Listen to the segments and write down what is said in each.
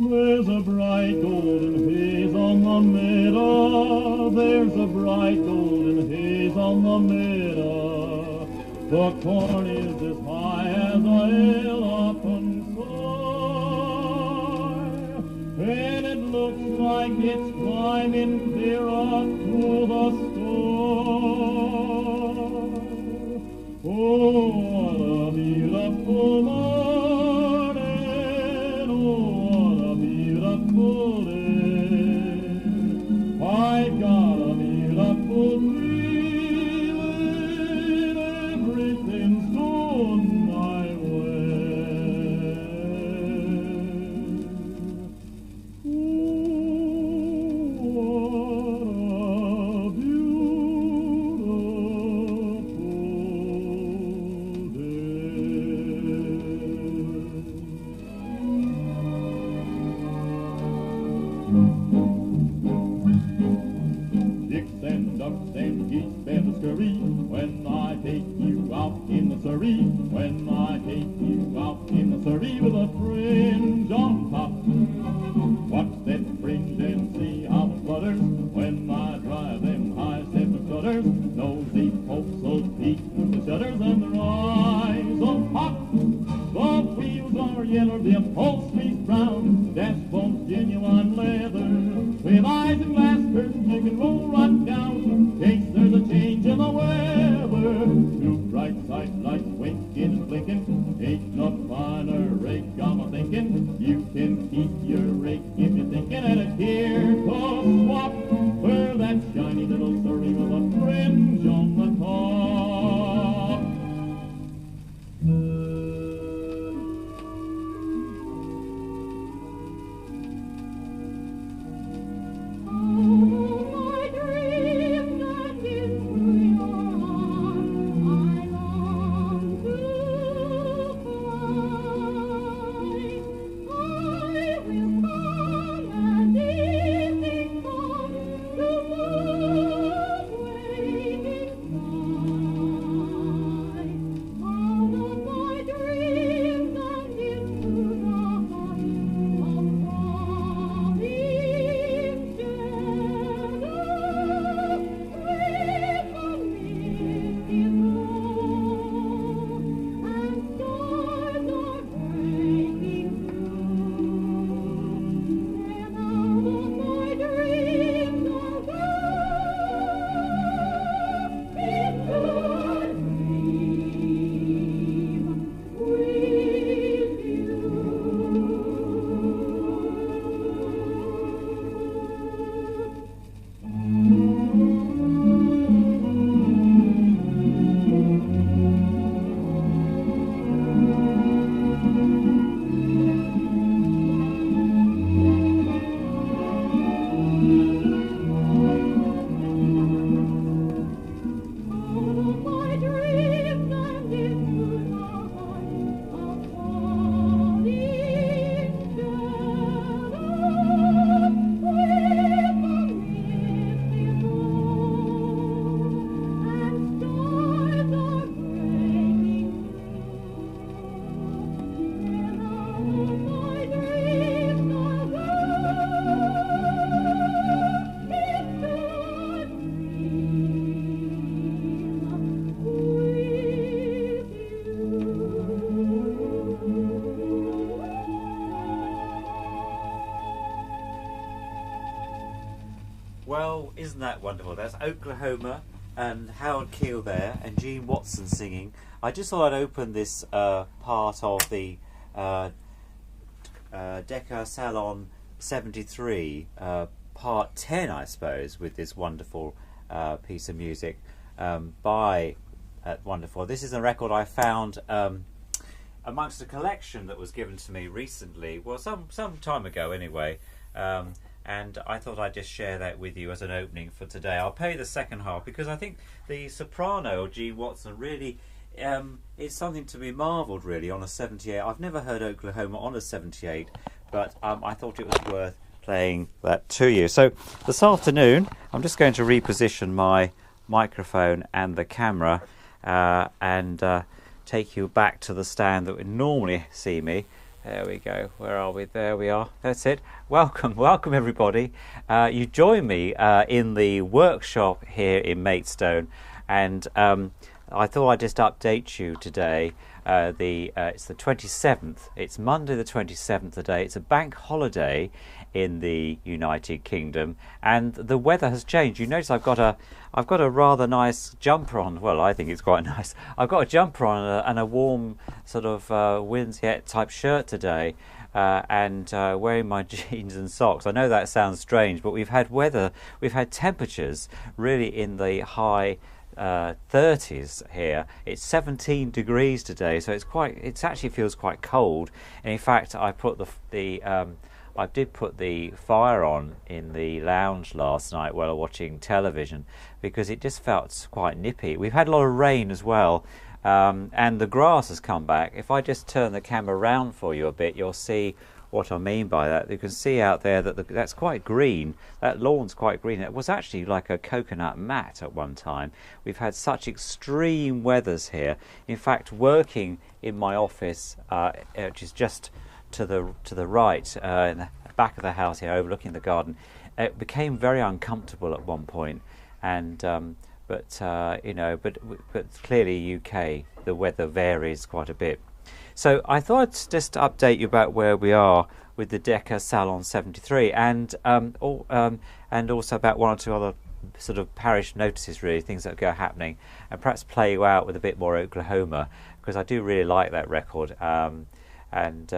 There's a bright golden haze on the meadow, there's a bright golden haze on the meadow. The corn is as high as a hill up and soar, and it looks like it's climbing clear up to the store. Oh, what a beautiful morning, oh, what a beautiful day. I got a beautiful feeling, everything's going my way. Oh, what a beautiful Dicks and ducks and geese better scurry when I take you out in the Surrey, when I take you out in the Surrey with a fringe on top. Watch that fringe and see how it flutters when I drive them high step stutters. Nosy folks will peek through the shutters and their eyes will pop. The wheels are yellow, the upholstery's brown, dashbone's genuine leather. With eyes and glass curtains you can roll right down in case there's a change in the weather. Two bright side lights winking and blinking, ain't no finer rake I'm a-thinking. You can keep your rake if you're thinking at a care to swap for that shiny little Surrey with a fringe on the top. Well, isn't that wonderful? That's Oklahoma and Howard Keel there and Gene Watson singing. I just thought I'd open this part of the Decca Salon 73, part 10, I suppose, with this wonderful piece of music by wonderful. This is a record I found amongst a collection that was given to me recently, well, some time ago anyway. And I thought I'd just share that with you as an opening for today. I'll play the second half because I think the soprano, Gene Watson, really is something to be marvelled, really, on a 78. I've never heard Oklahoma on a 78, but I thought it was worth playing that to you. So this afternoon, I'm just going to reposition my microphone and the camera and take you back to the stand that would normally see me. There we go. Where are we? There we are. That's it. Welcome everybody. You join me in the workshop here in Maidstone, and I thought I'd just update you today. It's the 27th. It's Monday the 27th today. It's a bank holiday in the United Kingdom, and the weather has changed. You notice I've got a rather nice jumper on. Well, I think it's quite nice. I've got a jumper on and a warm sort of windset type shirt today, and wearing my jeans and socks. I know that sounds strange, but we've had temperatures really in the high 30s here. It's 17 degrees today, so it actually feels quite cold. And in fact, I did put the fire on in the lounge last night while watching television, because it just felt quite nippy. We've had a lot of rain as well, and the grass has come back. If I just turn the camera around for you a bit, you'll see what I mean by that. You can see out there that that's quite green. That lawn's quite green. It was actually like a coconut mat at one time. We've had such extreme weathers here. In fact, working in my office, which is just to the right, in the back of the house here, overlooking the garden, it became very uncomfortable at one point. And but clearly UK, the weather varies quite a bit. So I thought I'd just update you about where we are with the Decca Salon 73, and also about one or two other sort of parish notices, really, things that are happening, and perhaps play you out with a bit more Oklahoma, because I do really like that record, and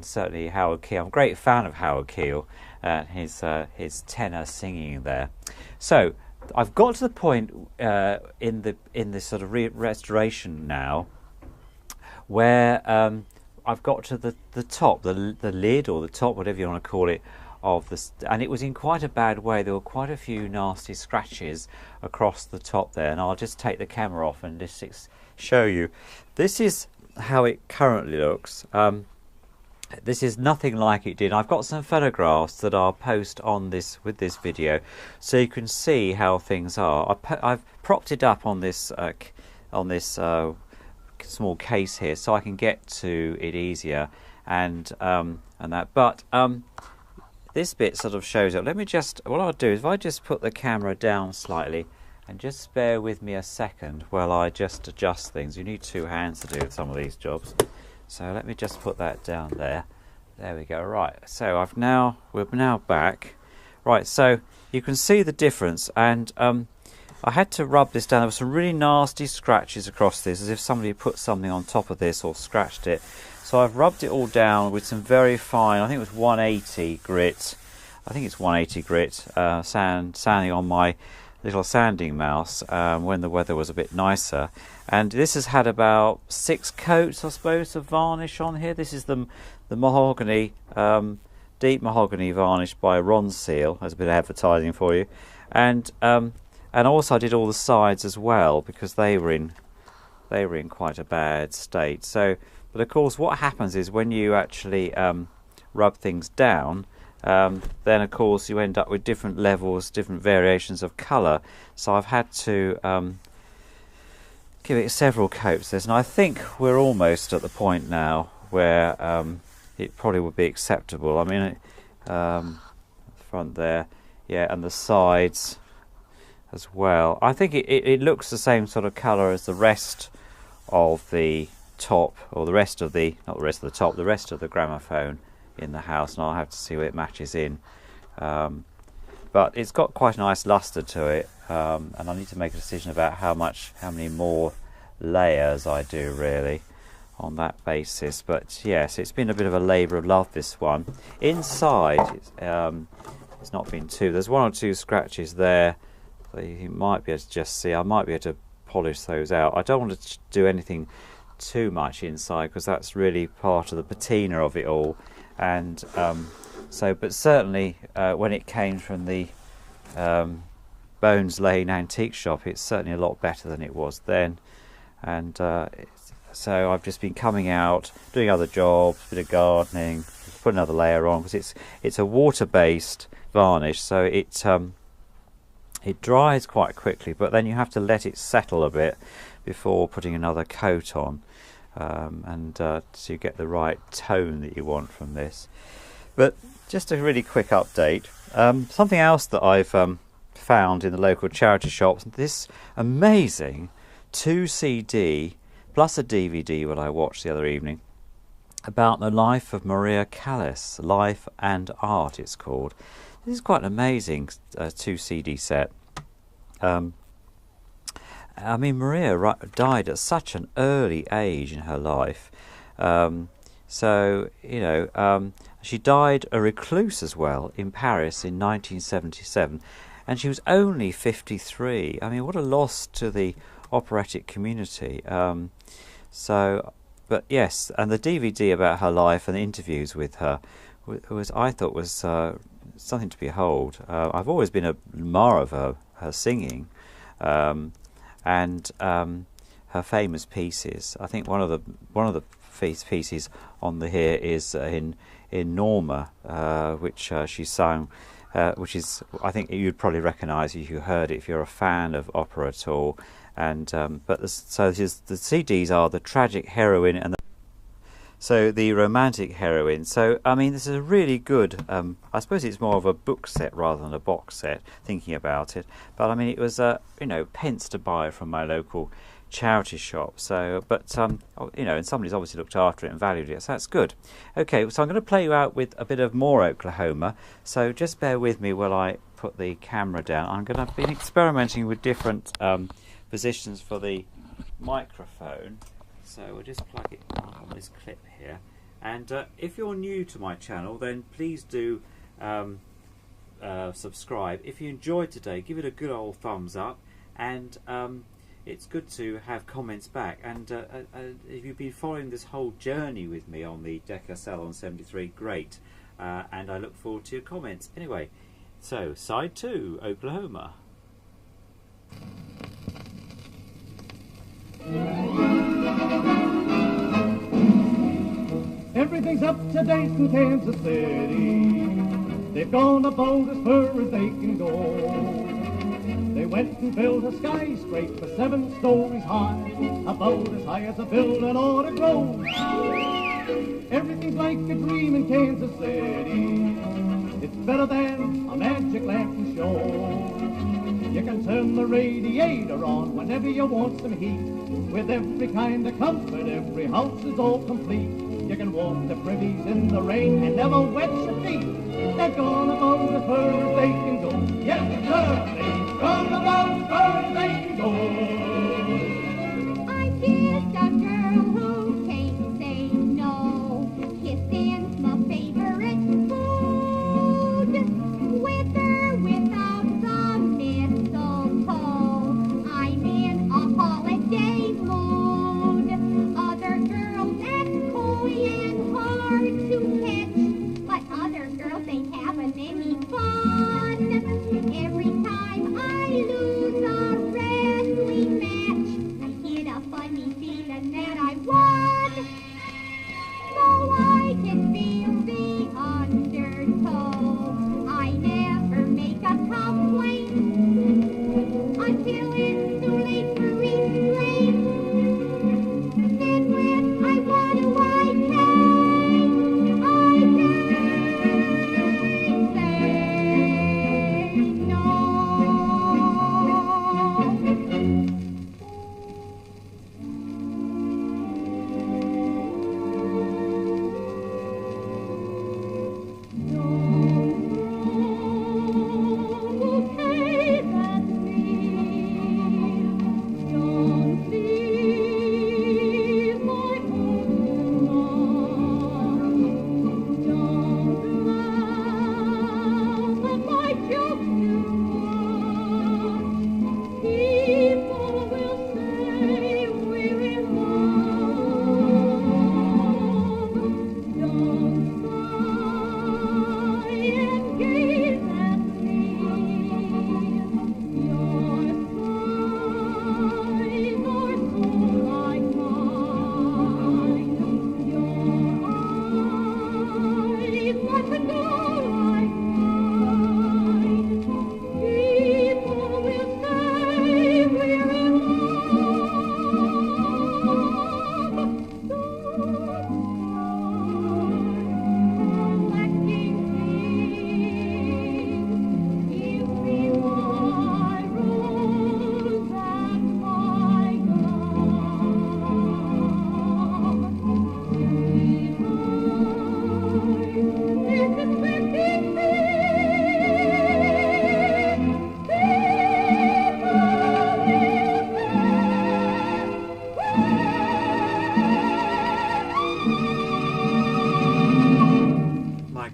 certainly Howard Keel. I'm a great fan of Howard Keel, his tenor singing there. So I've got to the point in this sort of restoration now, where I've got to the top, the lid or the top, whatever you want to call it, of this, and it was in quite a bad way. There were quite a few nasty scratches across the top there, and I'll just take the camera off and just show you. This is how it currently looks. This is nothing like it did. I've got some photographs that I'll post on this video, so you can see how things are. I've propped it up on this small case here, so I can get to it easier, and that. But this bit sort of shows it. What I'll do is, if I just put the camera down slightly, and just bear with me a second while I just adjust things. You need two hands to do some of these jobs. So let me just put that down there. There we go. Right. So we're now back. Right. So you can see the difference, and I had to rub this down. There were some really nasty scratches across this, as if somebody put something on top of this or scratched it. So I've rubbed it all down with some very fine, I think it was 180 grit. I think it's 180 grit sanding on my little sanding mouse when the weather was a bit nicer. And this has had about 6 coats, I suppose, of varnish on here. This is the mahogany, deep mahogany varnish by Ronseal. There's a bit of advertising for you. And also I did all the sides as well, because they were in quite a bad state. So, but of course, what happens is when you actually rub things down, then of course you end up with different levels, different variations of colour. So I've had to give it several coats this, and I think we're almost at the point now where it probably would be acceptable. I mean, the front there, yeah, and the sides as well. I think it looks the same sort of colour as the rest of the top, or the rest of the gramophone in the house, and I'll have to see what it matches in. But it's got quite a nice lustre to it, and I need to make a decision about how many more layers I do really on that basis. But yes, it's been a bit of a labour of love, this one. Inside, it's not been too. There's 1 or 2 scratches there. So you might be able to just see. I might be able to polish those out. I don't want to do anything too much inside, because that's really part of the patina of it all. And but certainly when it came from the Bones Lane antique shop, it's certainly a lot better than it was then. And so I've just been coming out, doing other jobs, a bit of gardening, put another layer on, because it's a water-based varnish, so it dries quite quickly, but then you have to let it settle a bit before putting another coat on. so you get the right tone that you want from this. But just a really quick update. Something else that I've found in the local charity shops, this amazing 2 CD plus a DVD what I watched the other evening about the life of Maria Callas, Life and Art it's called. This is quite an amazing 2 CD set. I mean, Maria died at such an early age in her life. So, you know, she died a recluse as well in Paris in 1977, and she was only 53. I mean, what a loss to the operatic community. But yes, and the DVD about her life and the interviews with her I thought was something to behold. I've always been an admirer of her singing, and her famous pieces. I think one of the pieces on here is in Norma, which she sung, which is, I think you'd probably recognise if you heard it, if you're a fan of opera at all. And but the CDs are the tragic heroine and the romantic heroine. So I mean, this is a really good. I suppose it's more of a book set rather than a box set. Thinking about it, but I mean, it was pence to buy from my local charity shop. So, but and somebody's obviously looked after it and valued it. So that's good. Okay, so I'm going to play you out with a bit of more Oklahoma. So just bear with me while I put the camera down. I'm going to be experimenting with different positions for the microphone. So we'll just plug it on this clip here. And if you're new to my channel, then please do subscribe. If you enjoyed today, give it a good old thumbs up, and it's good to have comments back. And if you've been following this whole journey with me on the Decca Salon 73, great. And I look forward to your comments. Anyway, so side 2, Oklahoma. Everything's up to date in Kansas City. They've gone about as far as they can go. They went and built a skyscraper 7 stories high, about as high as a building ought to grow. Everything's like a dream in Kansas City. It's better than a magic lantern show. You can turn the radiator on whenever you want some heat. With every kind of comfort, every house is all complete. You can walk the privies in the rain and never wet your feet. They've gone about as far as they can go. Yes, sir, they've gone about as far as they can go. I kissed a girl who can't say no. Kissing's my favorite food. With or without the mistletoe, I'm in a holiday mood. Other girls act coy and hard to catch, but other girls ain't having any fun. Every time I lose a wrestling match,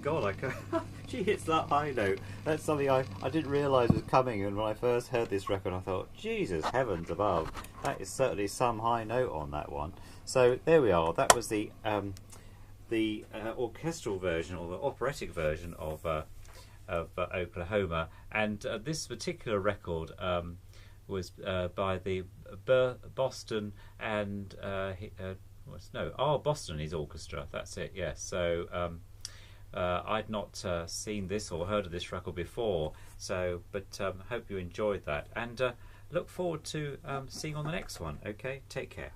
God, she hits that high note. That's something I didn't realise was coming, and when I first heard this record I thought, Jesus, heavens above, that is certainly some high note on that one. So there we are, that was the orchestral version, or the operatic version of Oklahoma, and this particular record was by the Boston and Bostonese Orchestra. That's it. Yes. So I'd not seen this or heard of this record before. So, but hope you enjoyed that, and look forward to seeing you on the next one. Okay, take care.